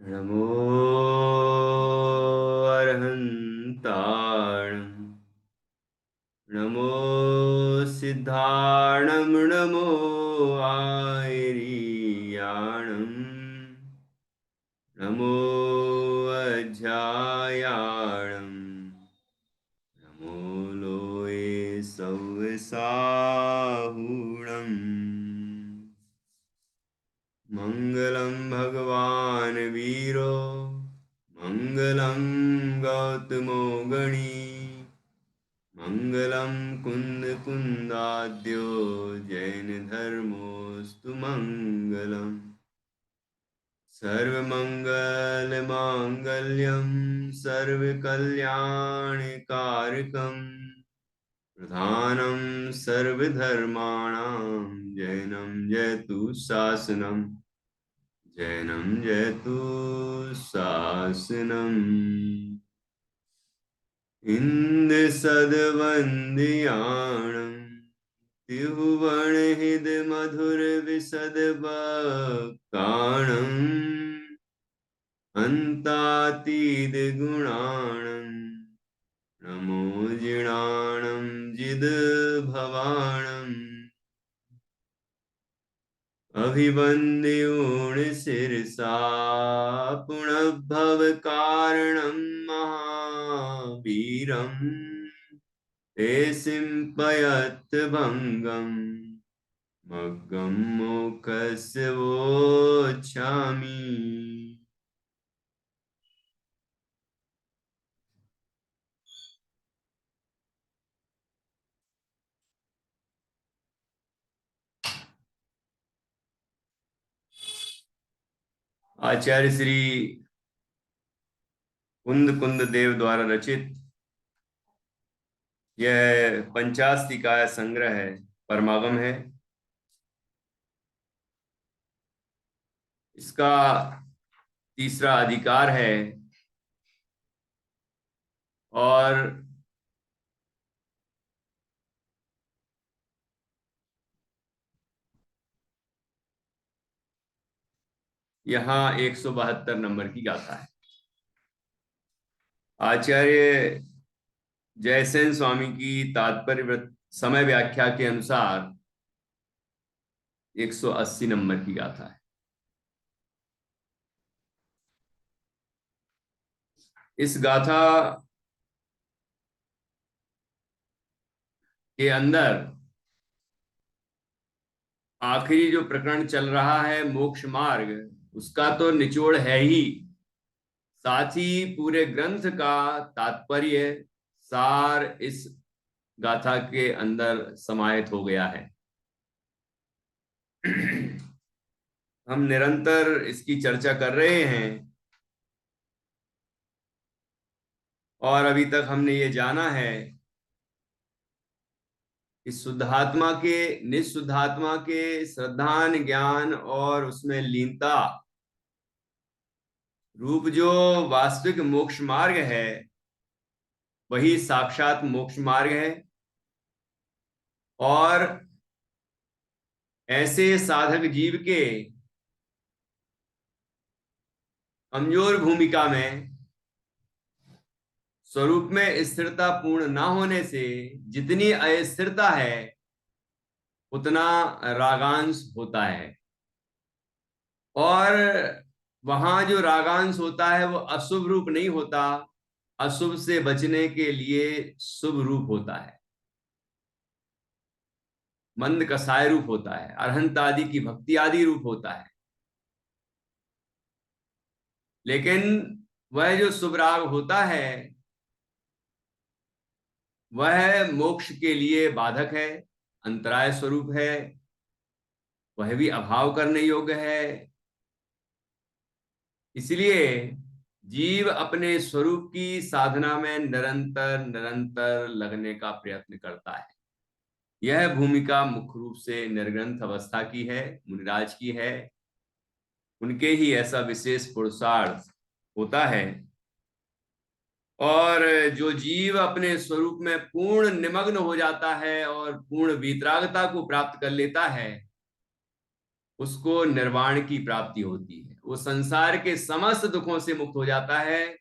नमो अर्हन्ताणं नमो सिद्धाणं नमो आयर्याणं नमो अध्यायाणं नमो लोये सव्साहुणम् मङ्गलं भगवान् वीरो मङ्गलं गौतमो गणी मङ्गलं कुन्दकुन्दाद्यो जैनधर्मोऽस्तु मङ्गलम् सर्वमङ्गलमाङ्गल्यं सर्वकल्याणकारकं प्रधानं सर्वधर्माणां जैनं जयतु शासनम् जैनं जयतु शासनम् इन्दसद्वन्द्याणं त्रिभुवनहृदमधुरविशदवक्ताणम् अन्तातीतगुणाणं नमो जिणाणं जिद्भवाणम् अभिवन्द्योण शिरसा पुनः कारणं महावीरम् ते सिम्पयत्भङ्गम् मग्गं मोक्षस्य वोच्छामि। आचार्य श्री कुंद कुंद देव द्वारा रचित यह पंचास्तिकाय संग्रह है, परमागम है। इसका तीसरा अधिकार है और यहाँ 172 नंबर की गाथा है। आचार्य जयसेन स्वामी की तात्पर्य समय व्याख्या के अनुसार 180 नंबर की गाथा है। इस गाथा के अंदर आखिरी जो प्रकरण चल रहा है मोक्ष मार्ग, उसका तो निचोड़ है ही, साथ ही पूरे ग्रंथ का तात्पर्य सार इस गाथा के अंदर समाहित हो गया है। हम निरंतर इसकी चर्चा कर रहे हैं और अभी तक हमने ये जाना है कि शुद्धात्मा के निशुद्धात्मा के श्रद्धान ज्ञान और उसमें लीनता रूप जो वास्तविक मोक्ष मार्ग है वही साक्षात मोक्ष मार्ग है। और ऐसे साधक जीव के कमजोर भूमिका में स्वरूप में स्थिरता पूर्ण ना होने से जितनी अस्थिरता है उतना रागांश होता है, और वहां जो रागांश होता है वो अशुभ रूप नहीं होता, अशुभ से बचने के लिए शुभ रूप होता है, मंद कसाय रूप होता है, अरहंत आदि की भक्ति आदि रूप होता है। लेकिन वह जो शुभ राग होता है वह मोक्ष के लिए बाधक है, अंतराय स्वरूप है, वह भी अभाव करने योग्य है। इसलिए जीव अपने स्वरूप की साधना में निरंतर निरंतर लगने का प्रयत्न करता है। यह भूमिका मुख्य रूप से निर्ग्रंथ अवस्था की है, मुनिराज की है। उनके ही ऐसा विशेष पुरुषार्थ होता है। और जो जीव अपने स्वरूप में पूर्ण निमग्न हो जाता है और पूर्ण वीतरागता को प्राप्त कर लेता है, उसको निर्वाण की प्राप्ति होती है। वो संसार के समस्त दुखों से मुक्त हो जाता है।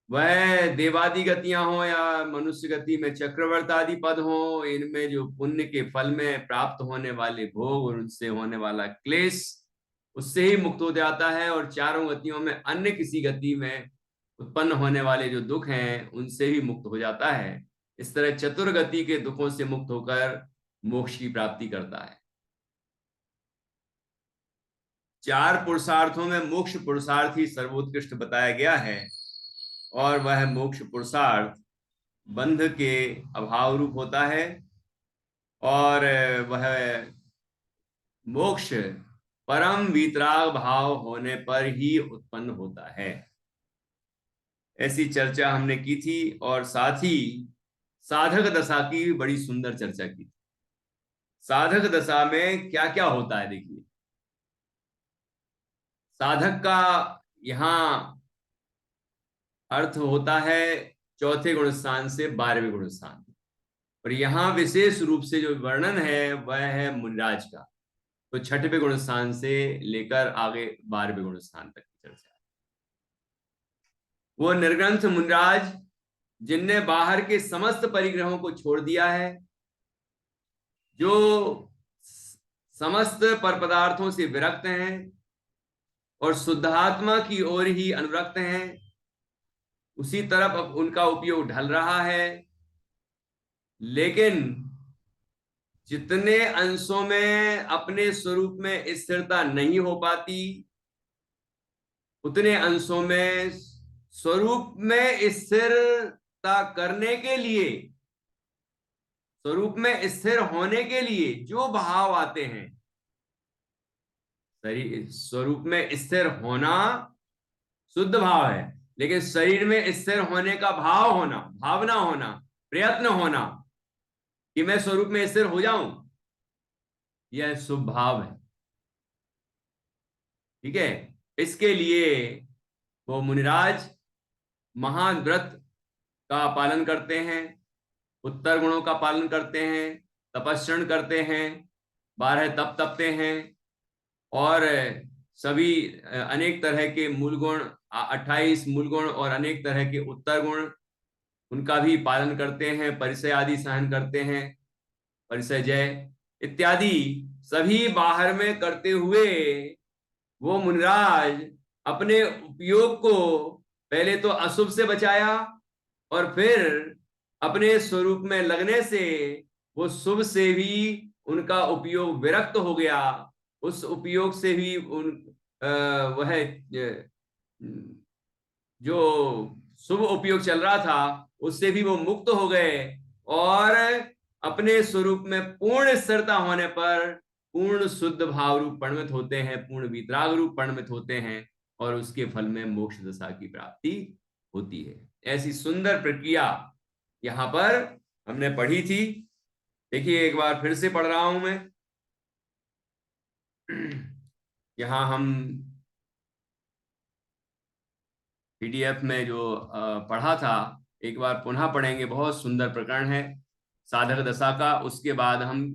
वह देवादि गतियां हो या मनुष्य गति में चक्रवर्त आदि पद हो, इनमें जो पुण्य के फल में प्राप्त होने वाले भोग और उनसे होने वाला क्लेश, उससे ही मुक्त हो जाता है। और चारों गतियों में अन्य किसी गति में उत्पन्न होने वाले जो दुख हैं उनसे भी मुक्त हो जाता है। इस तरह चतुर्गति के दुखों से मुक्त होकर मोक्ष की प्राप्ति करता है। चार पुरुषार्थों में मोक्ष पुरुषार्थ ही सर्वोत्कृष्ट बताया गया है। और वह मोक्ष पुरुषार्थ बंध के अभाव रूप होता है। और वह मोक्ष परम वितराग भाव होने पर ही उत्पन्न होता है। ऐसी चर्चा हमने की थी। और साथ ही साधक दशा की बड़ी सुंदर चर्चा की थी। साधक दशा में क्या क्या होता है, देखिए। साधक का यहां अर्थ होता है चौथे गुण स्थान से 12वें गुण स्थान। और यहां विशेष रूप से जो वर्णन है वह है मुनिराज का। तो छठवें गुण स्थान से लेकर आगे 12वें गुण स्थान तक की चर्चा है। वो निर्ग्रंथ मुनिराज जिनने बाहर के समस्त परिग्रहों को छोड़ दिया है, जो समस्त पर पदार्थों से विरक्त हैं और शुद्धात्मा की ओर ही अनुरक्त हैं, उसी तरफ अब उनका उपयोग ढल रहा है। लेकिन जितने अंशों में अपने स्वरूप में स्थिरता नहीं हो पाती, उतने अंशों में स्वरूप में स्थिरता करने के लिए, स्वरूप में स्थिर होने के लिए जो भाव आते हैं, स्वरूप में स्थिर होना शुद्ध भाव है, लेकिन शरीर में स्थिर होने का भाव होना, भावना होना, प्रयत्न होना कि मैं स्वरूप में स्थिर हो जाऊं, यह शुभ भाव है। ठीक है। इसके लिए वो मुनिराज महान व्रत का पालन करते हैं, उत्तर गुणों का पालन करते हैं, तपस्रण करते हैं, 12 तप तपते हैं, और सभी अनेक तरह के मूल गुण, 28 मूल गुण और अनेक तरह के उत्तर गुण, उनका भी पालन करते हैं, परिचय आदि सहन करते हैं, परिचय जय इत्यादि सभी बाहर में करते हुए वो मुनिराज अपने उपयोग को पहले तो अशुभ से बचाया, और फिर अपने स्वरूप में लगने से वो शुभ से भी उनका उपयोग विरक्त हो गया। उस उपयोग से भी वह जो शुभ उपयोग चल रहा था उससे भी वो मुक्त हो गए, और अपने स्वरूप में पूर्ण स्थिरता होने पर पूर्ण शुद्ध भाव रूप परिणमित होते हैं, पूर्ण वितराग रूप परिणमित होते हैं, और उसके फल में मोक्ष दशा की प्राप्ति होती है। ऐसी सुंदर प्रक्रिया यहां पर हमने पढ़ी थी। देखिए, एक बार फिर से पढ़ रहा हूं मैं। यहां हम पीडीएफ में जो पढ़ा था एक बार पुनः पढ़ेंगे। बहुत सुंदर प्रकरण है साधक दशा का। उसके बाद हम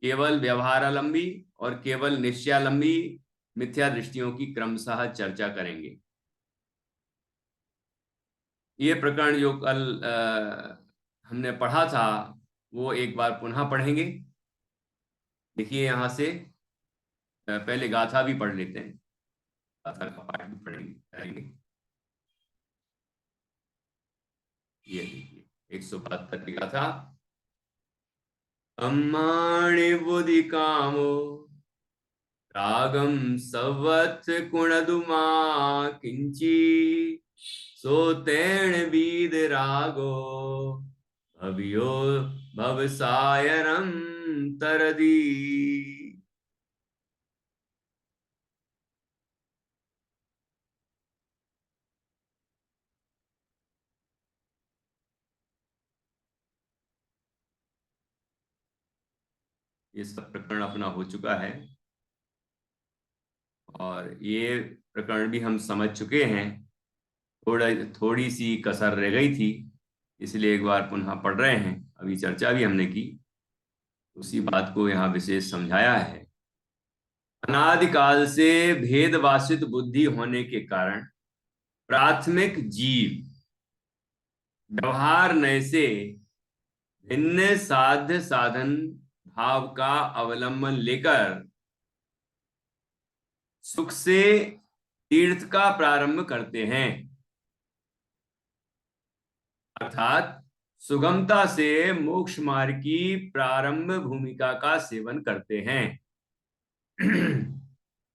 केवल व्यवहारालंबी और केवल निश्चयालंबी मिथ्या दृष्टियों की क्रमशः चर्चा करेंगे। ये प्रकरण जो कल हमने पढ़ा था वो एक बार पुनः पढ़ेंगे। देखिए, यहां से पहले गाथा भी पढ़ लेते हैं, गाथा का पाठ भी पढ़ेंगे। ये देखिए 172 की गाथा। अम्माणि बुद्धि कामो रागम सवत् कुणदुमा किंची सोतेण वीद रागो भव्यो भवसायरम तरदी। ये सब प्रकरण अपना हो चुका है और ये प्रकरण भी हम समझ चुके हैं। थोड़ी सी कसर रह गई थी, इसलिए एक बार पुनः पढ़ रहे हैं। अभी चर्चा भी हमने की, उसी बात को यहाँ विशेष समझाया है। अनादिकाल से भेदवासित बुद्धि होने के कारण प्राथमिक जीव व्यवहार नय से भिन्न साध्य साधन भाव का अवलंबन लेकर सुख से तीर्थ का प्रारंभ करते हैं, अर्थात सुगमता से मोक्ष मार्ग की प्रारंभ भूमिका का सेवन करते हैं।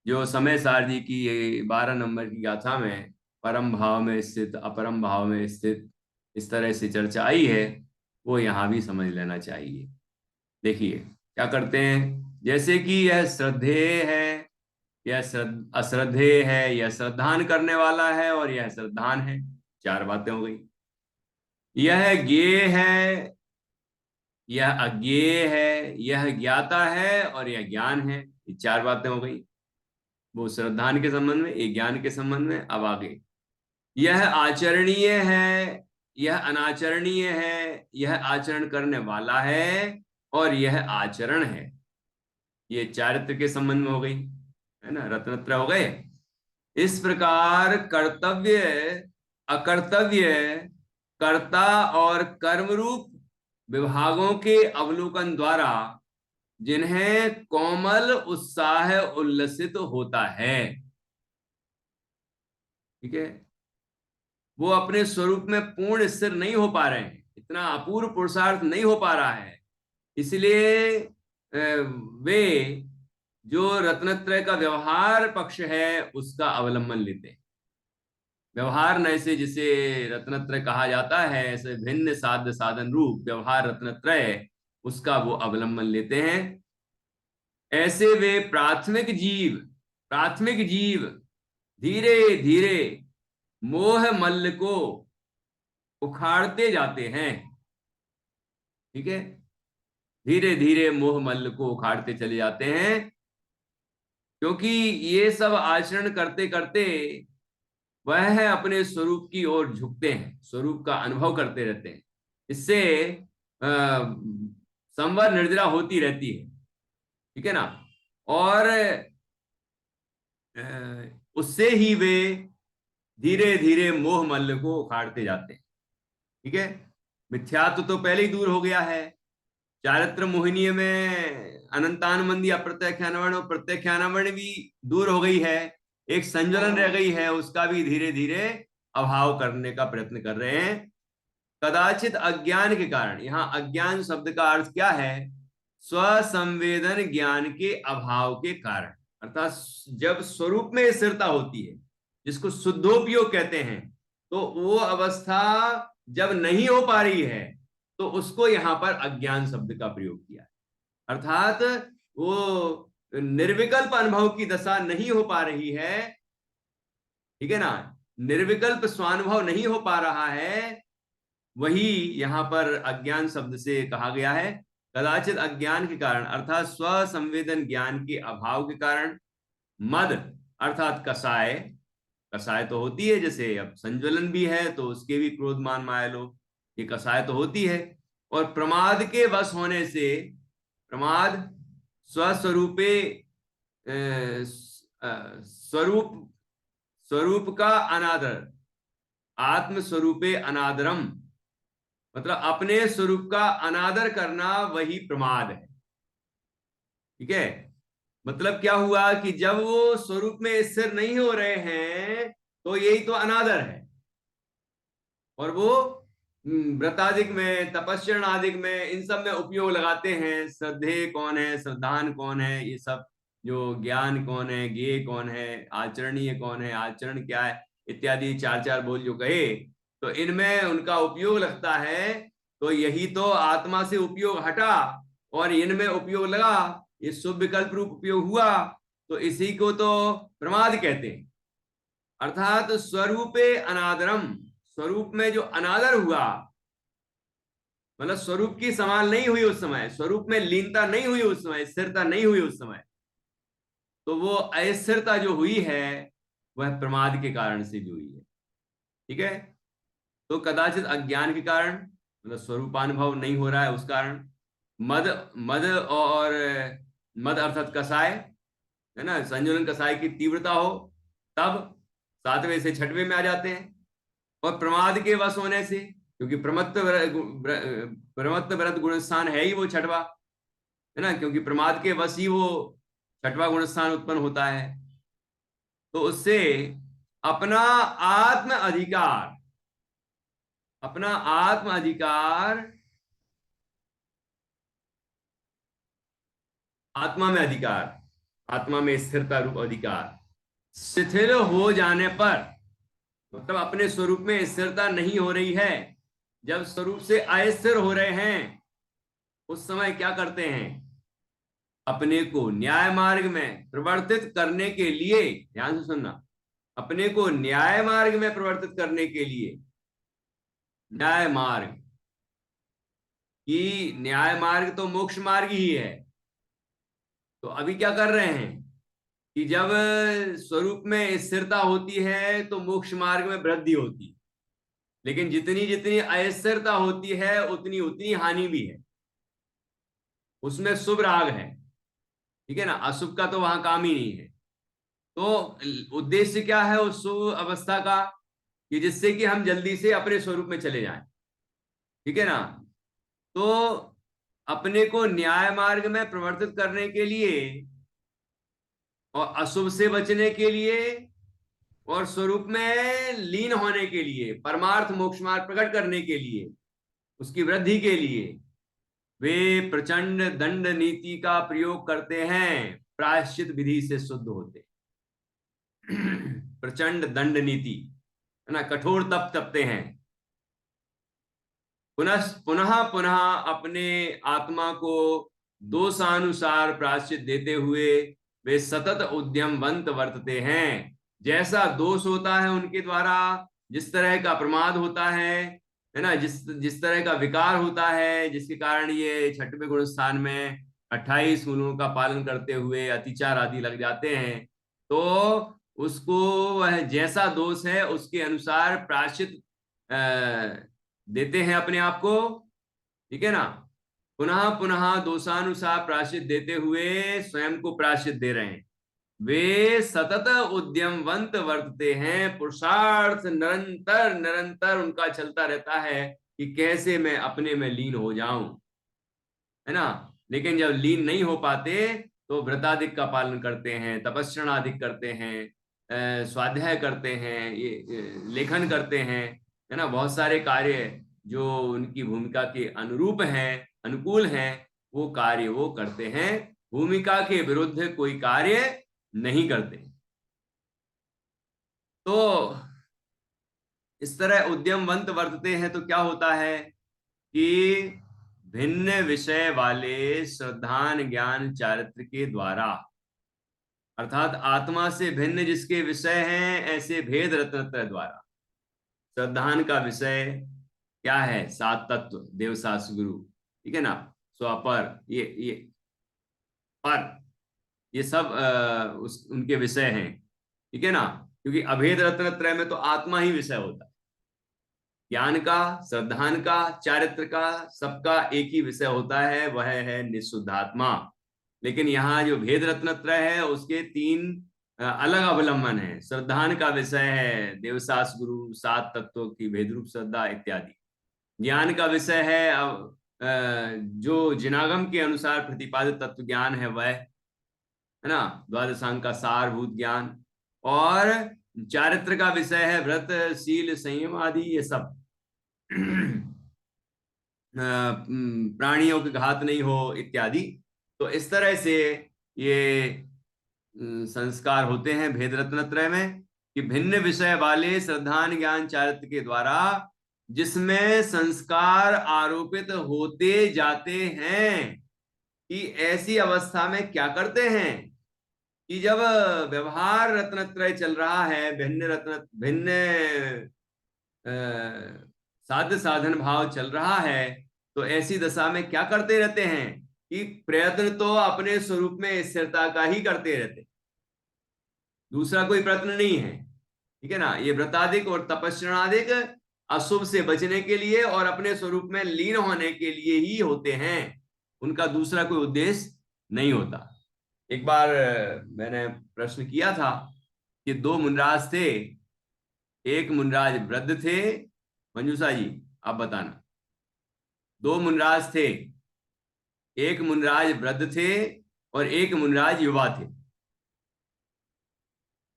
जो समय सारणी की 12 नंबर की गाथा में परम भाव में स्थित, अपरम भाव में स्थित, इस तरह से चर्चा आई है, वो यहां भी समझ लेना चाहिए। देखिए क्या करते हैं, जैसे कि यह श्रद्धेय है, यह अश्रद्धेय है, यह श्रद्धान करने वाला है और यह श्रद्धान है, 4 बातें हो गई। यह ज्ञेय है, यह अज्ञेय है, यह ज्ञाता है और यह ज्ञान है, ये 4 बातें हो गई। वो श्रद्धान के संबंध में, ये ज्ञान के संबंध में। अब आगे, यह आचरणीय है, यह अनाचरणीय है, यह आचरण करने वाला है और यह आचरण है, ये चारित्र के संबंध में हो गई, है ना, रत्नत्रय हो गए। इस प्रकार कर्तव्य, अकर्तव्य, कर्ता और कर्म रूप विभागों के अवलोकन द्वारा जिन्हें कोमल उत्साह उल्लसित होता है, ठीक है, वो अपने स्वरूप में पूर्ण स्थिर नहीं हो पा रहे हैं, इतना अपूर्व पुरुषार्थ नहीं हो पा रहा है, इसलिए वे जो रत्नत्रय का व्यवहार पक्ष है उसका अवलंबन लेते हैं। व्यवहार नय से जिसे रत्नत्रय कहा जाता है, ऐसे भिन्न साध्य साधन रूप व्यवहार रत्नत्रय, उसका वो अवलंबन लेते हैं। ऐसे वे प्राथमिक जीव धीरे धीरे मोह मल्ल को उखाड़ते जाते हैं, ठीक है, धीरे धीरे मोह मल्ल को उखाड़ते चले जाते हैं, क्योंकि ये सब आचरण करते करते वह अपने स्वरूप की ओर झुकते हैं, स्वरूप का अनुभव करते रहते हैं। इससे संवर निर्जरा होती रहती है, ठीक है ना, और उससे ही वे धीरे धीरे मोह मल्ल को उखाड़ते जाते हैं, ठीक है। मिथ्यात्व तो पहले ही दूर हो गया है, चारित्र मोहिनी में अनंतानुबंधी अप्रत्यक्षानुवर्ण और प्रत्यक्षानुवर्ण भी दूर हो गई है, एक संज्वलन रह गई है, उसका भी धीरे धीरे अभाव करने का प्रयत्न कर रहे हैं। कदाचित अज्ञान के कारण, यहां अज्ञान शब्द का अर्थ क्या है, स्वसंवेदन ज्ञान के अभाव के कारण, अर्थात जब स्वरूप में स्थिरता होती है, जिसको शुद्धोपयोग कहते हैं, तो वो अवस्था जब नहीं हो पा रही है तो उसको यहां पर अज्ञान शब्द का प्रयोग किया है, अर्थात वो निर्विकल्प अनुभव की दशा नहीं हो पा रही है, ठीक है ना, निर्विकल्प स्वानुभव नहीं हो पा रहा है, वही यहां पर अज्ञान शब्द से कहा गया है। कदाचित अज्ञान के कारण अर्थात स्वसंवेदन ज्ञान के अभाव के कारण, मद अर्थात कसाय, कसाय तो होती है, जैसे अब संज्वलन भी है तो उसके भी क्रोध मान माया लोभ, ये कसाय तो होती है, और प्रमाद के वश होने से, प्रमाद स्वस्वरूपे स्वरूप, स्वरूप का अनादर, आत्म स्वरूपे अनादरम, मतलब अपने स्वरूप का अनादर करना वही प्रमाद है, ठीक है। मतलब क्या हुआ कि जब वो स्वरूप में स्थिर नहीं हो रहे हैं तो यही तो अनादर है, और वो व्रतादिक में, तपस्या आदिक में, इन सब में उपयोग लगाते हैं, श्रद्धेय कौन है, श्रद्धान कौन है, ये सब, जो ज्ञान कौन है, ज्ञेय कौन है, आचरणीय कौन है, आचरण क्या है, इत्यादि 4 बोल जो कहे, तो इनमें उनका उपयोग लगता है, तो यही तो आत्मा से उपयोग हटा और इनमें उपयोग लगा, ये शुभ विकल्प रूप उपयोग हुआ, तो इसी को तो प्रमाद कहते हैं। अर्थात स्वरूपे अनादरम, स्वरूप में जो अनादर हुआ, मतलब स्वरूप की संभाल नहीं हुई उस समय, स्वरूप में लीनता नहीं हुई उस समय, स्थिरता नहीं हुई उस समय, तो वो अस्थिरता जो हुई है वह प्रमाद के कारण से भी हुई है, ठीक है। तो कदाचित अज्ञान के कारण, मतलब स्वरूपानुभव नहीं हो रहा है उस कारण, मद, मद और मद अर्थात कसाय, है ना, संजुलन कसाय की तीव्रता हो, तब 7वें से 6वें में आ जाते हैं। और प्रमाद के वश होने से, क्योंकि प्रमत्त व्रत गुण स्थान है ही वो 6वां, है ना, क्योंकि प्रमाद के वश ही वो 6वां गुण स्थान उत्पन्न होता है। तो उससे अपना आत्म अधिकार, अपना आत्म अधिकार, आत्मा में अधिकार, आत्मा में स्थिरता रूप अधिकार शिथिल हो जाने पर, मतलब अपने स्वरूप में स्थिरता नहीं हो रही है, जब स्वरूप से अस्थिर हो रहे हैं, उस समय क्या करते हैं, अपने को न्याय मार्ग में प्रवर्तित करने के लिए, ध्यान से सुनना, अपने को न्याय मार्ग में प्रवर्तित करने के लिए, न्याय मार्ग, कि न्याय मार्ग तो मोक्ष मार्ग ही है। तो अभी क्या कर रहे हैं कि जब स्वरूप में स्थिरता होती है तो मोक्ष मार्ग में वृद्धि होती है, लेकिन जितनी जितनी अस्थिरता होती है उतनी उतनी हानि भी है। उसमें शुभ राग है, ठीक है ना, अशुभ का तो वहां काम ही नहीं है। तो उद्देश्य क्या है उस शुभ अवस्था का, कि जिससे कि हम जल्दी से अपने स्वरूप में चले जाएं, ठीक है ना। तो अपने को न्याय मार्ग में प्रवर्तित करने के लिए और अशुभ से बचने के लिए और स्वरूप में लीन होने के लिए, परमार्थ मोक्ष मार्ग प्रकट करने के लिए, उसकी वृद्धि के लिए वे प्रचंड दंड नीति का प्रयोग करते हैं, प्रायश्चित विधि से शुद्ध होते। प्रचंड दंड नीति, है ना, कठोर तप तपते हैं। पुनः पुनः पुनः अपने आत्मा को दोषानुसार प्रायश्चित देते हुए वे सतत उद्यमवंत वर्तते हैं। जैसा दोष होता है उनके द्वारा, जिस तरह का प्रमाद होता है ना, जिस जिस तरह का विकार होता है, जिसके कारण ये 6वें गुण स्थान में 28 गुणों का पालन करते हुए अतिचार आदि लग जाते हैं, तो उसको वह जैसा दोष है उसके अनुसार प्रायश्चित देते हैं अपने आप को, ठीक है ना। पुनः पुनः दोषानुसार प्रायश्चित देते हुए स्वयं को प्रायश्चित दे रहे हैं। वे सतत उद्यमवंत वर्तते हैं, पुरुषार्थ निरंतर निरंतर उनका चलता रहता है कि कैसे मैं अपने में लीन हो जाऊं, है ना। लेकिन जब लीन नहीं हो पाते तो व्रताधिक का पालन करते हैं, तपस्याधिक करते हैं, स्वाध्याय करते हैं, ये लेखन करते हैं, है ना, बहुत सारे कार्य जो उनकी भूमिका के अनुरूप हैं, अनुकूल हैं, वो कार्य वो करते हैं, भूमिका के विरुद्ध कोई कार्य नहीं करते। तो इस तरह उद्यमवंत वर्तते हैं तो क्या होता है कि भिन्न विषय वाले श्रद्धान ज्ञान चारित्र के द्वारा, अर्थात आत्मा से भिन्न जिसके विषय हैं, ऐसे भेद रत्नत्रय द्वारा। श्रद्धान का विषय क्या है, 7 तत्व, देव शास्त्र गुरु, ठीक है ना, स्वापर, ये पर, ये सब उनके विषय हैं, ठीक है ना, क्योंकि अभेद रत्नत्रय में तो आत्मा ही विषय होता है। ज्ञान का, श्रद्धान का, चारित्र का, सबका एक ही विषय होता है, वह है निशुद्धात्मा। लेकिन यहाँ जो भेद रत्नत्रय है उसके 3 अलग अवलंबन है। श्रद्धान का विषय है देवशास गुरु, 7 तत्वों की भेद रूप श्रद्धा इत्यादि। ज्ञान का विषय है जो जिनागम के अनुसार प्रतिपादित तत्व ज्ञान है वह, है ना, द्वादशांग का सारभूत ज्ञान। और चारित्र का विषय है व्रत, शील, संयम आदि, ये सब। प्राणियों के घात नहीं हो इत्यादि। तो इस तरह से ये संस्कार होते हैं भेद रत्नत्रय में, कि भिन्न विषय वाले श्रद्धान ज्ञान चारित्र के द्वारा जिसमें संस्कार आरोपित होते जाते हैं, कि ऐसी अवस्था में क्या करते हैं कि जब व्यवहार रत्नत्रय चल रहा है, भिन्न साध्य साधन भाव चल रहा है, तो ऐसी दशा में क्या करते रहते हैं कि प्रयत्न तो अपने स्वरूप में स्थिरता का ही करते रहते, दूसरा कोई प्रयत्न नहीं है, ठीक है ना। ये व्रताधिक और तपस्याधिक अशुभ से बचने के लिए और अपने स्वरूप में लीन होने के लिए ही होते हैं, उनका दूसरा कोई उद्देश्य नहीं होता। एक बार मैंने प्रश्न किया था कि दो मुनराज थे, एक मुनराज वृद्ध थे। मंजूषा जी, आप बताना। दो मुनराज थे, एक मुनराज वृद्ध थे और एक मुनराज युवा थे।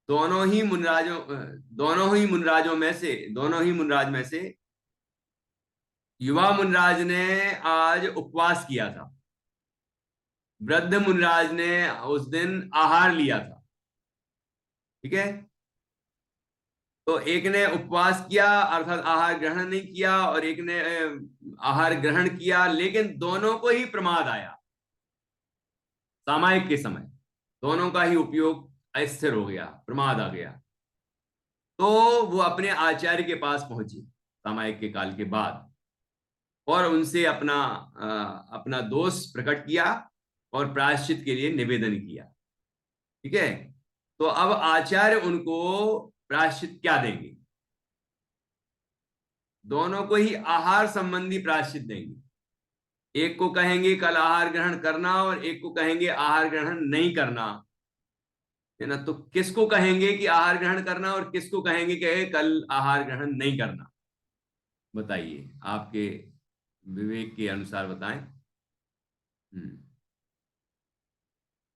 दोनों ही मुनराज में से युवा मुनराज ने आज उपवास किया था, वृद्ध मुनराज ने उस दिन आहार लिया था। ठीक है। तो एक ने उपवास किया अर्थात आहार ग्रहण नहीं किया, और एक ने आहार ग्रहण किया, लेकिन दोनों को ही प्रमाद आया। सामायिक के समय दोनों का ही उपयोग अस्थिर हो गया, प्रमाद आ गया। तो वो अपने आचार्य के पास पहुंचे सामायिक के काल के बाद, और उनसे अपना दोष प्रकट किया और प्रायश्चित के लिए निवेदन किया। ठीक है। तो अब आचार्य उनको प्रायश्चित क्या देंगे? दोनों को ही आहार संबंधी प्रायश्चित देंगे। एक को कहेंगे कल आहार ग्रहण करना, और एक को कहेंगे आहार ग्रहण नहीं करना, है ना। तो किसको कहेंगे कि आहार ग्रहण करना, और किसको कहेंगे कि कल आहार ग्रहण नहीं करना? बताइए, आपके विवेक के अनुसार बताएं। हम्म।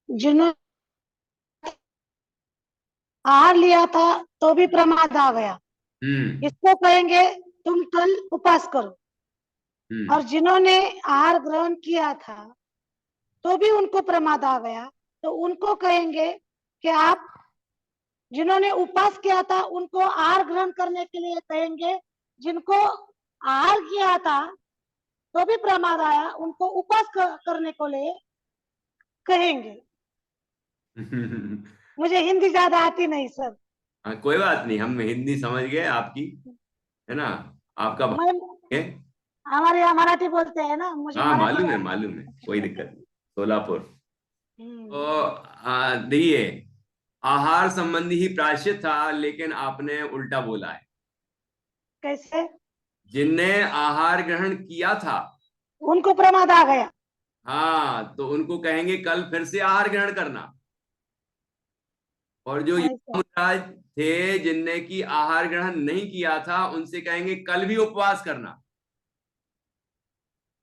जिन्होंने आहार लिया था तो भी प्रमाद आ गया, हम्म। इसको कहेंगे तुम कल उपवास करो। और हम्म। जिन्होंने आहार ग्रहण किया था तो भी उनको प्रमाद आ गया, तो उनको कहेंगे कि आप, जिन्होंने उपवास किया था उनको आहार ग्रहण करने के लिए कहेंगे, जिनको आहार किया था तो भी प्रमाद आया उनको उपवास करने को लिए कहेंगे। मुझे हिंदी ज्यादा आती नहीं सर। हाँ, कोई बात नहीं, हम हिंदी समझ गए आपकी, है ना। आपका मैं, भाई है। हमारे यहाँ मराठी बोलते हैं ना, मुझे हाँ, मराठी मालूम है, आता मालूम है, कोई है। दिक्कत नहीं। सोलापुर। तो हम्म। देखिए, आहार संबंधी ही प्रायश्चित था, लेकिन आपने उल्टा बोला है। कैसे? जिनने आहार ग्रहण किया था, उनको प्रमाद आ गया। हाँ, तो उनको कहेंगे कल फिर से आहार ग्रहण करना। और जो युवा ऐसा? मुराज थे जिनने की आहार ग्रहण नहीं किया था, उनसे कहेंगे कल भी उपवास करना।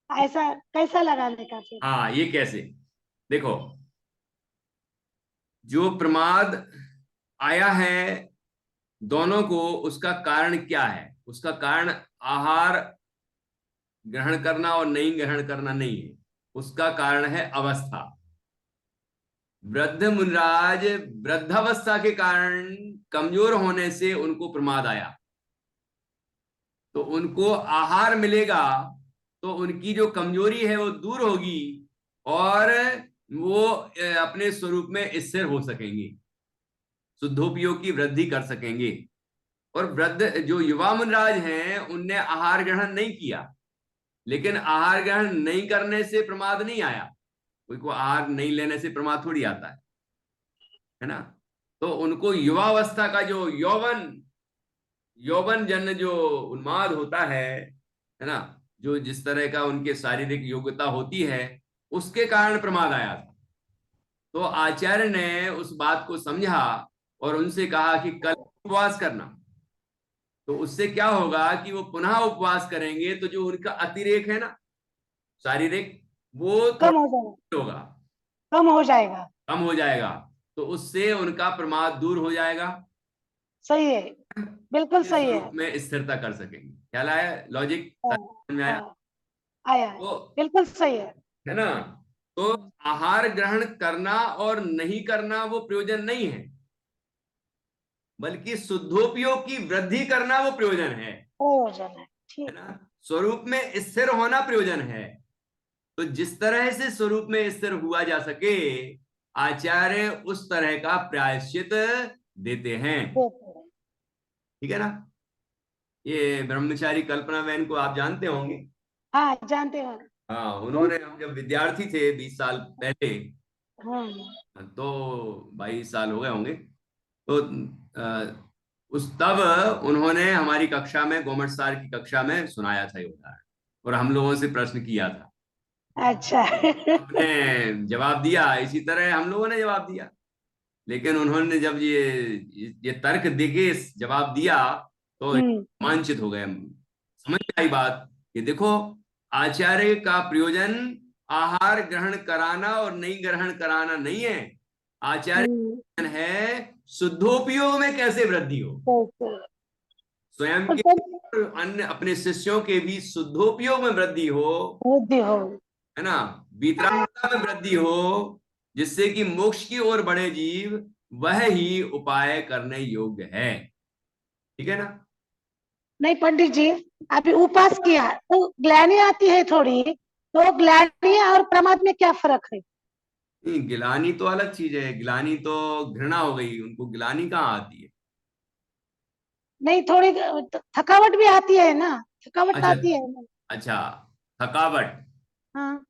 ऐसा कैसा लगाने का फिर? हाँ, ये कैसे? देखो, जो प्रमाद आया है दोनों को, उसका कारण क्या है? उसका कारण आहार ग्रहण करना और नहीं ग्रहण करना नहीं है, उसका कारण है अवस्था। वृद्ध मुनराज वृद्धावस्था के कारण कमजोर होने से उनको प्रमाद आया, तो उनको आहार मिलेगा तो उनकी जो कमजोरी है वो दूर होगी, और वो अपने स्वरूप में स्थिर हो सकेंगे, शुद्धोपयोग की वृद्धि कर सकेंगे। और वृद्ध जो युवा मुनराज हैं उनने आहार ग्रहण नहीं किया, लेकिन आहार ग्रहण नहीं करने से प्रमाद नहीं आया। कोई को आहार नहीं लेने से प्रमाद थोड़ी आता है ना। तो उनको युवावस्था का जो यौवन यौवन जन्य जो उन्माद होता है ना, जो जिस तरह का उनके शारीरिक योग्यता होती है, उसके कारण प्रमाद आया था। तो आचार्य ने उस बात को समझा और उनसे कहा कि कल उपवास करना। तो उससे क्या होगा कि वो पुनः उपवास करेंगे, तो जो उनका अतिरेक है ना, शारीरिक, वो कम हो जाएगा। थोड़ा होगा, कम हो जाएगा। कम हो जाएगा। तो उससे उनका प्रमाद दूर हो जाएगा, सही है, बिल्कुल के सही है। स्वरूप में स्थिरता कर सकेंगे। ख्याल आया? लॉजिक हाँ, समझ में आया? हाँ, आया है, तो बिल्कुल सही है। है ना। तो आहार ग्रहण करना और नहीं करना वो प्रयोजन नहीं है, बल्कि शुद्धोपयोग की वृद्धि करना वो प्रयोजन प्रयोजन है, है ठीक। ना। स्वरूप में स्थिर होना प्रयोजन है। तो जिस तरह से स्वरूप में स्थिर हुआ जा सके, आचार्य उस तरह का प्रायश्चित देते हैं। देते हैं। ठीक है ना। ये ब्रह्मचारी कल्पना बहन को आप जानते होंगे। हाँ, जानते हैं। हाँ, उन, उन्होंने, हम जब विद्यार्थी थे 20 साल पहले, हाँ, तो 22 साल हो गए होंगे, तो उस तब उन्होंने हमारी कक्षा में, गवर्नमेंट सार की कक्षा में सुनाया था ये उदाहरण, और हम लोगों से प्रश्न किया था। अच्छा। आपने जवाब दिया, इसी तरह हम लोगों ने जवाब दिया। लेकिन उन्होंने जब ये तर्क देके जवाब दिया तो हम्म। रोमांचित हो गए। समझ में आई बात कि देखो, आचार्य का प्रयोजन आहार ग्रहण कराना और नहीं ग्रहण कराना नहीं है। आचार्य हम्म। का प्रयोजन है शुद्धोपयोग में कैसे वृद्धि हो, बिल्कुल। स्वयं और के तब और अन्य अपने शिष्यों के भी शुद्धोपयोग में वृद्धि हो, बुद्धि हो। है ना, वीतरागता में वृद्धि हो, जिससे कि मोक्ष की ओर बढ़े जीव, वह ही उपाय करने योग्य है। ठीक है ना। नहीं पंडित जी, अभी उपास किया तो ग्लानि आती है थोड़ी, तो ग्लानि और प्रमाद में क्या फर्क है? नहीं, गिलानी तो अलग चीज है, गिलानी तो घृणा हो गई, उनको गिलानी कहाँ आती है। नहीं, थोड़ी थकावट भी आती है ना, थकावट अच्छा। आती है ना। अच्छा, थकावट। हाँ।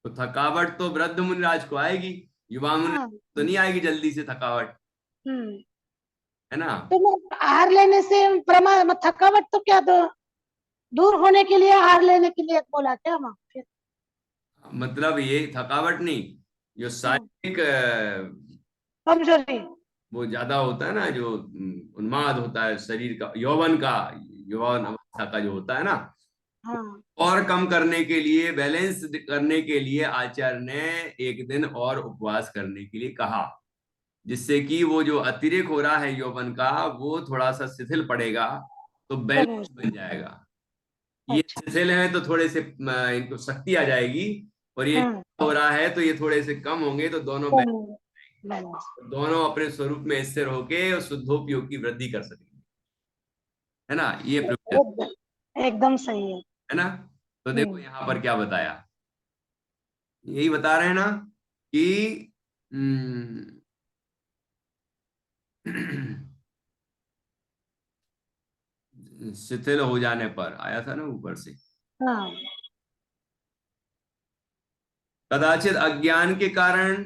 तो थकावट तो वृद्ध मुनिराज को आएगी, युवा मुनि हाँ। तो नहीं आएगी जल्दी से थकावट, हम्म। है ना। तो मैं आहार लेने से प्रमाद थकावट तो क्या दूर होने के लिए आहार लेने के लिए बोला क्या वहाँ फिर? मतलब ये थकावट नहीं, जो हाँ। शारीरिक कमजोरी। वो ज्यादा होता है ना, जो उन्माद होता है शरीर का, यौवन का, यौवन अवस्था का जो होता है ना, हाँ। और कम करने के लिए, बैलेंस करने के लिए आचार्य ने एक दिन और उपवास करने के लिए कहा, जिससे कि वो जो अतिरेक हो रहा है यौवन का, वो थोड़ा सा शिथिल पड़ेगा, तो जरूर। बैलेंस बन जाएगा। ये अच्छा। शिथिल है तो थोड़े से इनको शक्ति आ जाएगी, और ये हाँ। हो रहा है तो ये थोड़े से कम होंगे, तो दोनों बैलेंस। दोनों अपने स्वरूप में स्थिर होके और शुद्धोपयोग की वृद्धि कर सकेंगे, है ना, ये प्रयोजन, एकदम एकदम सही है। है ना। तो देखो हम्म। यहाँ पर क्या बताया, यही बता रहे हैं ना कि हम्म, शिथिल हो जाने पर आया था ना ऊपर से, हाँ। कदाचित अज्ञान के कारण,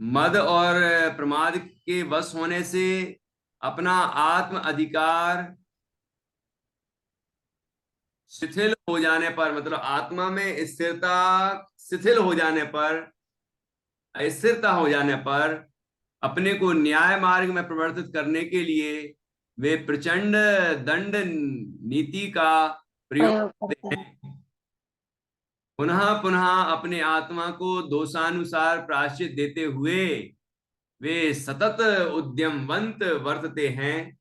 मद और प्रमाद के वश होने से, अपना आत्म अधिकार शिथिल हो जाने पर, मतलब आत्मा में स्थिरता शिथिल हो जाने पर, अस्थिरता हो जाने पर, अपने को न्याय मार्ग में प्रवर्तित करने के लिए वे प्रचंड दंड नीति का प्रयोग प्रयोग करते करते हैं। हैं। पुनः पुनः अपने आत्मा को दोषानुसार प्रायश्चित देते हुए वे सतत उद्यमवंत वर्तते हैं,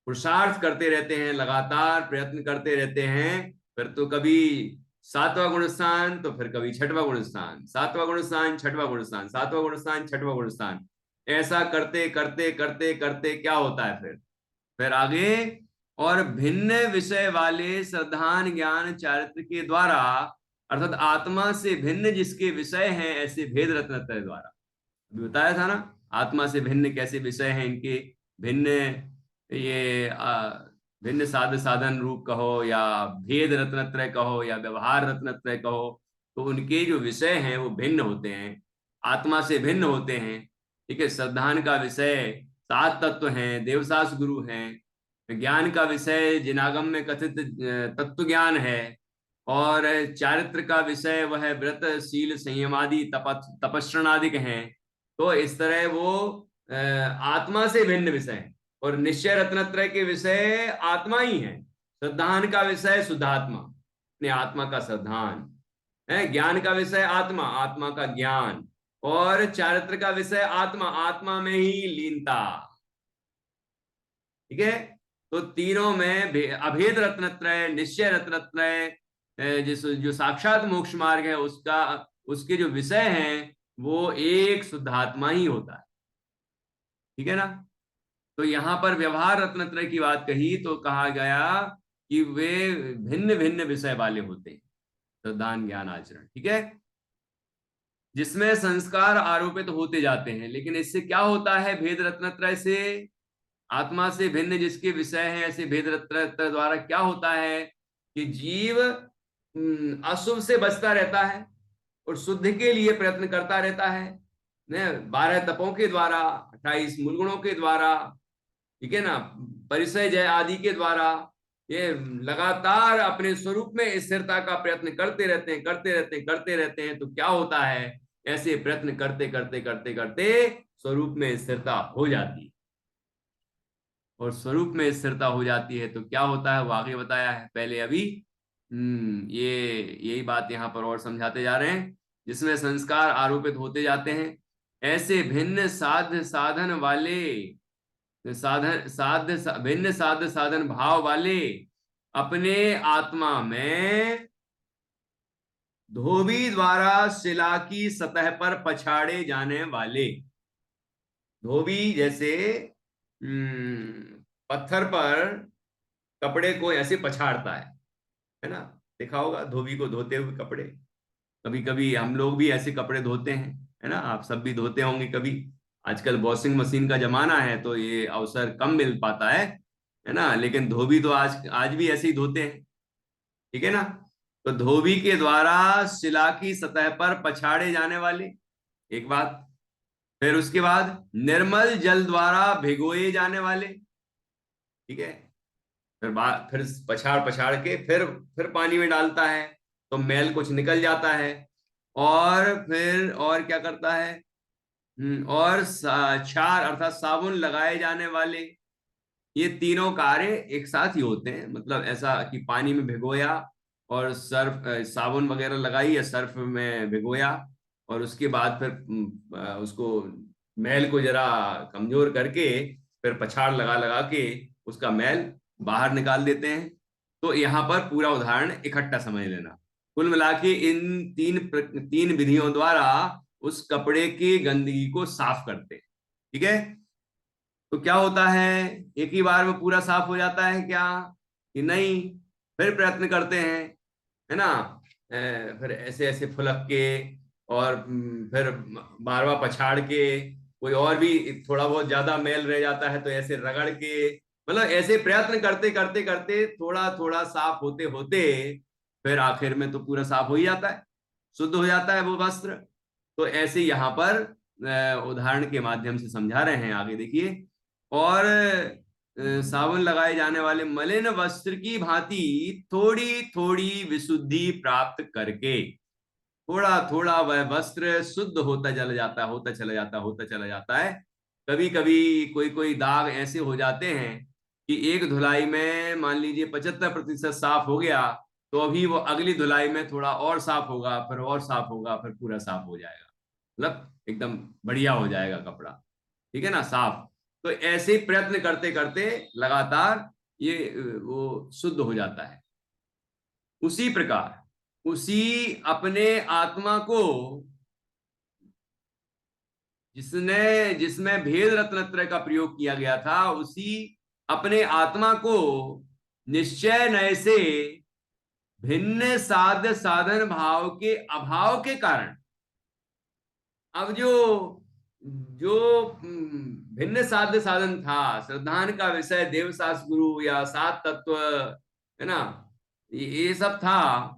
पुरुषार्थ करते रहते हैं, लगातार प्रयत्न करते रहते हैं। फिर तो कभी सातवां गुण स्थान, तो फिर कभी छठवां गुण स्थान, सातवां गुण स्थान, छठवां गुण स्थान, सातवां गुण स्थान, छठवां गुण स्थान, ऐसा करते करते करते करते क्या होता है फिर आगे, और भिन्न विषय वाले श्रद्धान ज्ञान चारित्र के द्वारा, अर्थात आत्मा से भिन्न जिसके विषय हैं ऐसे भेद रत्न द्वारा, अभी बताया था ना, आत्मा से भिन्न कैसे विषय हैं इनके, भिन्न, ये भिन्न साधन रूप कहो, या भेद रत्नत्रय कहो, या व्यवहार रत्नत्रय कहो, तो उनके जो विषय हैं वो भिन्न होते हैं, आत्मा से भिन्न होते हैं। ठीक है, श्रद्धान का विषय सात तत्व हैं, देवसास गुरु हैं, ज्ञान का विषय जिनागम में कथित तत्व ज्ञान है, और चारित्र का विषय वह व्रत शील संयमादि तपस्रणादिक हैं। तो इस तरह वो आत्मा से भिन्न विषय हैं, और निश्चय रत्नत्रय के विषय आत्मा ही है। श्रद्धान का विषय शुद्धात्मा, अपने आत्मा का श्रद्धान है, ज्ञान का विषय आत्मा, आत्मा का ज्ञान, और चारित्र का विषय आत्मा, आत्मा में ही लीनता। ठीक है, तो तीनों में अभेद रत्नत्रय, निश्चय रत्नत्रय, जिस जो साक्षात मोक्ष मार्ग है उसका, उसके जो विषय हैं वो एक शुद्धात्मा ही होता है। ठीक है ना। तो यहां पर व्यवहार रत्नत्रय की बात कही तो कहा गया कि वे भिन्न भिन्न विषय वाले होते हैं, श्रद्धान ज्ञान आचरण। ठीक है, जिसमें संस्कार आरोपित होते जाते हैं, लेकिन इससे क्या होता है, भेद रत्नत्रय से, आत्मा से भिन्न जिसके विषय हैं ऐसे भेद रत्नत्रय द्वारा क्या होता है कि जीव अशुभ से बचता रहता है और शुद्ध के लिए प्रयत्न करता रहता है, 12 तपों के द्वारा, 28 मूल गुणों के द्वारा, ठीक है ना, परिचय जय आदि के द्वारा, ये लगातार अपने स्वरूप में स्थिरता का प्रयत्न करते रहते हैं, करते रहते हैं, तो क्या होता है, ऐसे प्रयत्न करते करते करते करते स्वरूप में स्थिरता हो जाती है। और स्वरूप में स्थिरता हो जाती है तो क्या होता है वो आगे बताया है पहले अभी। ये यही बात यहाँ पर और समझाते जा रहे हैं। जिसमें संस्कार आरोपित होते जाते हैं, ऐसे भिन्न साध्य साधन वाले भिन्न साध्य साधन भाव वाले अपने आत्मा में धोबी द्वारा शिला की सतह पर पछाड़े जाने वाले, धोबी जैसे पत्थर पर कपड़े को ऐसे पछाड़ता है ना, देखा होगा धोबी को धोते हुए कपड़े। कभी कभी हम लोग भी ऐसे कपड़े धोते हैं, है ना, आप सब भी धोते होंगे कभी। आजकल वॉशिंग मशीन का जमाना है तो ये अवसर कम मिल पाता है ना, लेकिन धोबी तो आज आज भी ऐसे ही धोते हैं, ठीक है ना। तो धोबी के द्वारा शिला की सतह पर पछाड़े जाने वाले, एक बात। फिर उसके बाद निर्मल जल द्वारा भिगोए जाने वाले, ठीक है। फिर पछाड़ पछाड़ के फिर पानी में डालता है तो मैल कुछ निकल जाता है। और फिर और क्या करता है, और क्षार अर्थात साबुन लगाए जाने वाले। ये तीनों कार्य एक साथ ही होते हैं, मतलब ऐसा कि पानी में भिगोया और सर्फ साबुन वगैरह लगाई या सर्फ में भिगोया, और उसके बाद फिर उसको मैल को जरा कमजोर करके फिर पछाड़ लगा लगा के उसका मैल बाहर निकाल देते हैं। तो यहाँ पर पूरा उदाहरण इकट्ठा समझ लेना। कुल मिला के इन तीन विधियों द्वारा उस कपड़े की गंदगी को साफ करते हैं, ठीक है। तो क्या होता है, एक ही बार में पूरा साफ हो जाता है क्या, कि नहीं, फिर प्रयत्न करते हैं, है ना। फिर ऐसे ऐसे फुलक के और फिर बार बार पछाड़ के, कोई और भी थोड़ा बहुत ज्यादा मैल रह जाता है तो ऐसे रगड़ के, मतलब ऐसे प्रयत्न करते करते करते थोड़ा थोड़ा साफ होते होते फिर आखिर में तो पूरा साफ हो ही जाता है, शुद्ध हो जाता है वो वस्त्र। तो ऐसे यहाँ पर उदाहरण के माध्यम से समझा रहे हैं, आगे देखिए। और साबुन लगाए जाने वाले मलिन वस्त्र की भांति थोड़ी थोड़ी विशुद्धि प्राप्त करके, थोड़ा थोड़ा वह वस्त्र शुद्ध होता चला जाता, होता चला जाता, होता चला जाता है। कभी कभी कोई कोई दाग ऐसे हो जाते हैं कि एक धुलाई में मान लीजिए 75% साफ हो गया, तो अभी वो अगली धुलाई में थोड़ा और साफ होगा, फिर और साफ होगा, फिर पूरा साफ हो जाएगा, मतलब एकदम बढ़िया हो जाएगा कपड़ा, ठीक है ना, साफ। तो ऐसे ही प्रयत्न करते करते लगातार ये वो शुद्ध हो जाता है। उसी प्रकार उसी अपने आत्मा को जिसमें भेद रत्नत्रय का प्रयोग किया गया था, उसी अपने आत्मा को निश्चय नय से भिन्न साध्य साधन भाव के अभाव के कारण, अब जो जो भिन्न साध्य साधन था, श्रद्धान का विषय देवशास्त्र गुरु या सात तत्व, है ना, ये सब था।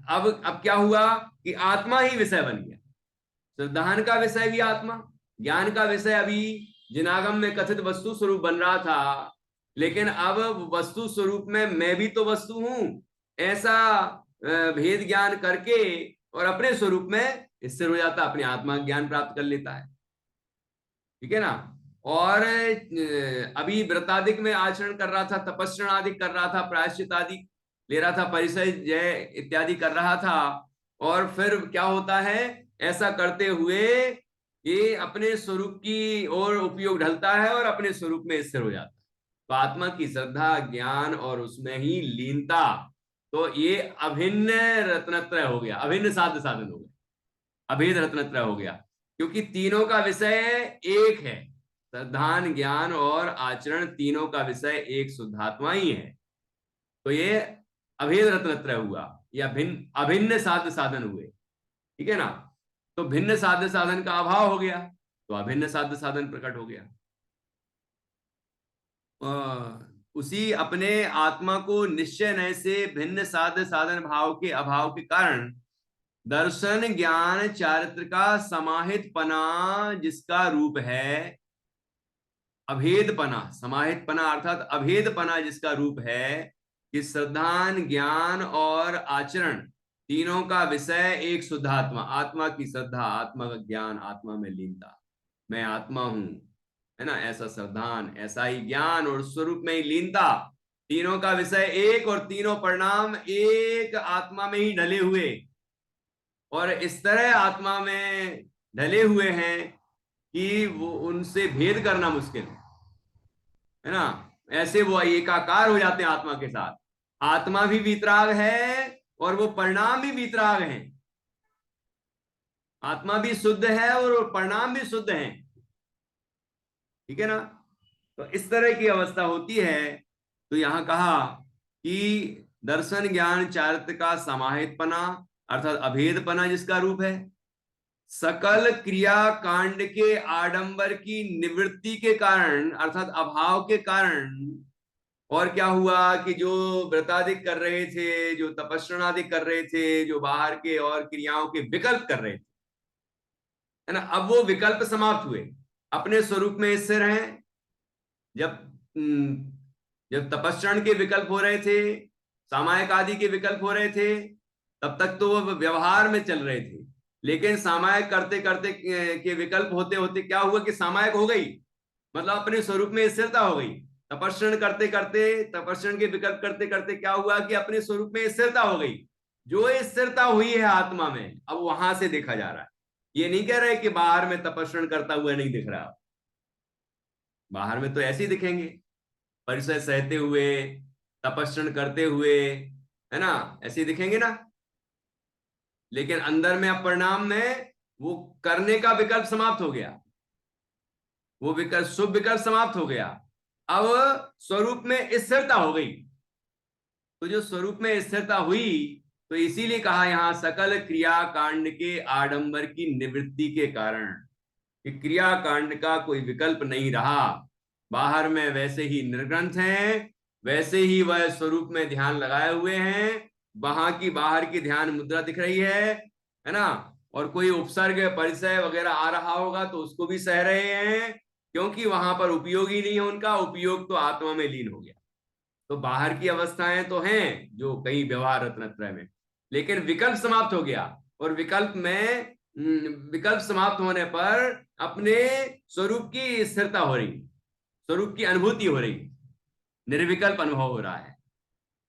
अब क्या हुआ कि आत्मा ही विषय बन गया। श्रद्धान का विषय भी आत्मा, ज्ञान का विषय अभी जिनागम में कथित वस्तु स्वरूप बन रहा था, लेकिन अब वस्तु स्वरूप में मैं भी तो वस्तु हूं, ऐसा भेद ज्ञान करके और अपने स्वरूप में स्थिर हो जाता, अपने आत्मा ज्ञान प्राप्त कर लेता है, ठीक है ना। और अभी व्रतादिक में आचरण कर रहा था, तपस्रण आदि कर रहा था, प्रायश्चित आदि ले रहा था, परिचय जय इत्यादि कर रहा था, और फिर क्या होता है, ऐसा करते हुए ये अपने स्वरूप की ओर उपयोग ढलता है और अपने स्वरूप में स्थिर हो जाता है। तो आत्मा की श्रद्धा ज्ञान और उसमें ही लीनता, तो ये अभिन्न रत्नत्रय हो गया, अभिन्न साध्य साधन हो गया, अभेद रत्नत्रय हो गया, क्योंकि तीनों का विषय एक है। श्रद्धान ज्ञान और आचरण तीनों का विषय एक शुद्धात्मा ही है। तो ये अभेद रत्नत्रय हुआ, या भिन्न अभिन्न साध्य साधन हुए, ठीक है ना। तो भिन्न साध्य साधन का अभाव हो गया तो अभिन्न साध्य साधन प्रकट हो गया। उसी अपने आत्मा को निश्चय नय से भिन्न साध्य साधन भाव के अभाव के कारण दर्शन ज्ञान चारित्र का समाहित पना जिसका रूप है, अभेद पना, समाहित पना अर्थात अभेद पना जिसका रूप है, कि श्रद्धान, ज्ञान और आचरण तीनों का विषय एक शुद्ध आत्मा, आत्मा की श्रद्धा, आत्मा का ज्ञान, आत्मा में लीनता, मैं आत्मा हूं, है ना, ऐसा श्रद्धान, ऐसा ही ज्ञान और स्वरूप में ही लीनता, तीनों का विषय एक और तीनों परिणाम एक आत्मा में ही ढले हुए, और इस तरह आत्मा में ढले हुए हैं कि वो उनसे भेद करना मुश्किल है ना, ऐसे वो एकाकार हो जाते हैं आत्मा के साथ। आत्मा भी वीतराग है और वो परिणाम भी वीतराग हैं, आत्मा भी शुद्ध है और परिणाम भी शुद्ध है, ठीक है ना। तो इस तरह की अवस्था होती है। तो यहां कहा कि दर्शन ज्ञान चारित्र का समाहितपना अर्थात अभेदपना जिसका रूप है, सकल क्रिया कांड के आडंबर की निवृत्ति के कारण अर्थात अभाव के कारण, और क्या हुआ कि जो व्रतादिक कर रहे थे, जो तपस्या कर रहे थे, जो बाहर के और क्रियाओं के विकल्प कर रहे थे, है ना, अब वो विकल्प समाप्त हुए, अपने स्वरूप में स्थिर हैं। जब जब तपस्रण के विकल्प हो रहे थे, सामायिक आदि के विकल्प हो रहे थे, तब तक तो वो व्यवहार में चल रहे थे, लेकिन सामायिक करते करते के विकल्प होते होते क्या हुआ कि सामायिक हो गई, मतलब अपने स्वरूप में स्थिरता हो गई। तपस्रण करते करते, तपस्रण के विकल्प करते करते क्या हुआ कि अपने स्वरूप में स्थिरता हो गई। जो स्थिरता हुई है आत्मा में, अब वहां से देखा जा रहा है। ये नहीं कह रहे कि बाहर में तपस्रण करता हुआ नहीं दिख रहा, बाहर में तो ऐसे ही दिखेंगे, परिचय सहते हुए, तपस्रण करते हुए, है ना, ऐसे ही दिखेंगे ना। लेकिन अंदर में अब परिणाम में वो करने का विकल्प समाप्त हो गया, वो विकल्प, शुभ विकल्प समाप्त हो गया, अब स्वरूप में स्थिरता हो गई। तो जो स्वरूप में स्थिरता हुई, तो इसीलिए कहा यहां सकल क्रिया कांड के आडंबर की निवृत्ति के कारण, कि क्रिया कांड का कोई विकल्प नहीं रहा, बाहर में वैसे ही निर्ग्रंथ हैं, वैसे ही वह स्वरूप में ध्यान लगाए हुए हैं, वहां की बाहर की ध्यान मुद्रा दिख रही है ना, और कोई उपसर्ग परिचय वगैरह आ रहा होगा तो उसको भी सह रहे हैं, क्योंकि वहां पर उपयोग ही नहीं है, उनका उपयोग तो आत्मा में लीन हो गया। तो बाहर की अवस्थाएं तो हैं जो कई व्यवहार रत्नत्रय में, लेकिन विकल्प समाप्त हो गया, और विकल्प में विकल्प समाप्त होने पर अपने स्वरूप की स्थिरता हो रही, स्वरूप की अनुभूति हो रही, निर्विकल्प अनुभव हो रहा है,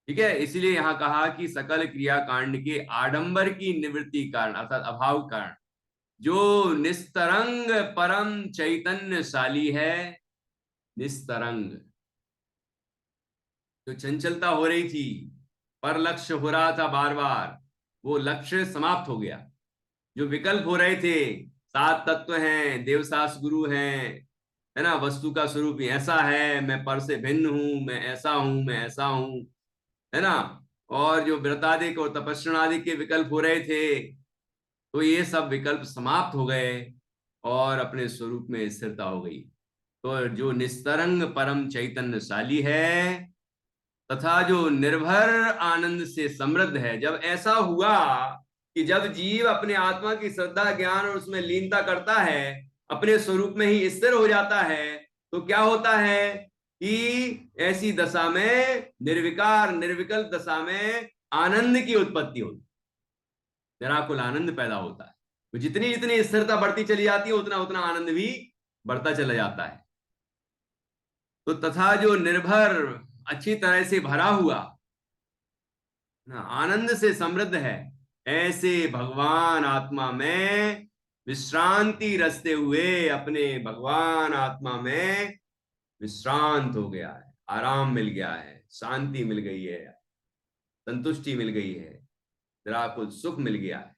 ठीक है। इसीलिए यहां कहा कि सकल क्रिया कांड के आडंबर की निवृत्ति कारण अर्थात अभाव कारण, जो निस्तरंग परम चैतन्यशाली है, निस्तरंग, जो चंचलता हो रही थी, पर लक्ष्य हो रहा था बार बार, वो लक्ष्य समाप्त हो गया। जो विकल्प हो रहे थे, सात तत्व हैं, देवसास गुरु हैं, है ना, वस्तु का स्वरूप ही ऐसा है, मैं पर से भिन्न हूं, मैं ऐसा हूं, मैं ऐसा हूं, है ना, और जो व्रतादिक और तपस्यादिक के विकल्प हो रहे थे, तो ये सब विकल्प समाप्त हो गए और अपने स्वरूप में स्थिरता हो गई। तो जो निस्तरंग परम चैतन्यशाली है तथा जो निर्भर आनंद से समृद्ध है, जब ऐसा हुआ कि जब जीव अपने आत्मा की श्रद्धा ज्ञान और उसमें लीनता करता है, अपने स्वरूप में ही स्थिर हो जाता है, तो क्या होता है कि ऐसी दशा में, निर्विकार निर्विकल्प दशा में आनंद की उत्पत्ति होती, निराकुल आनंद पैदा होता है। तो जितनी जितनी स्थिरता बढ़ती चली जाती है, उतना उतना आनंद भी बढ़ता चला जाता है। तो तथा जो निर्भर, अच्छी तरह से भरा हुआ ना, आनंद से समृद्ध है, ऐसे भगवान आत्मा में विश्रांति रचते हुए अपने भगवान आत्मा में विश्रांत हो गया है, आराम मिल गया है, शांति मिल गई है, संतुष्टि मिल गई है, निराकुल सुख मिल गया है।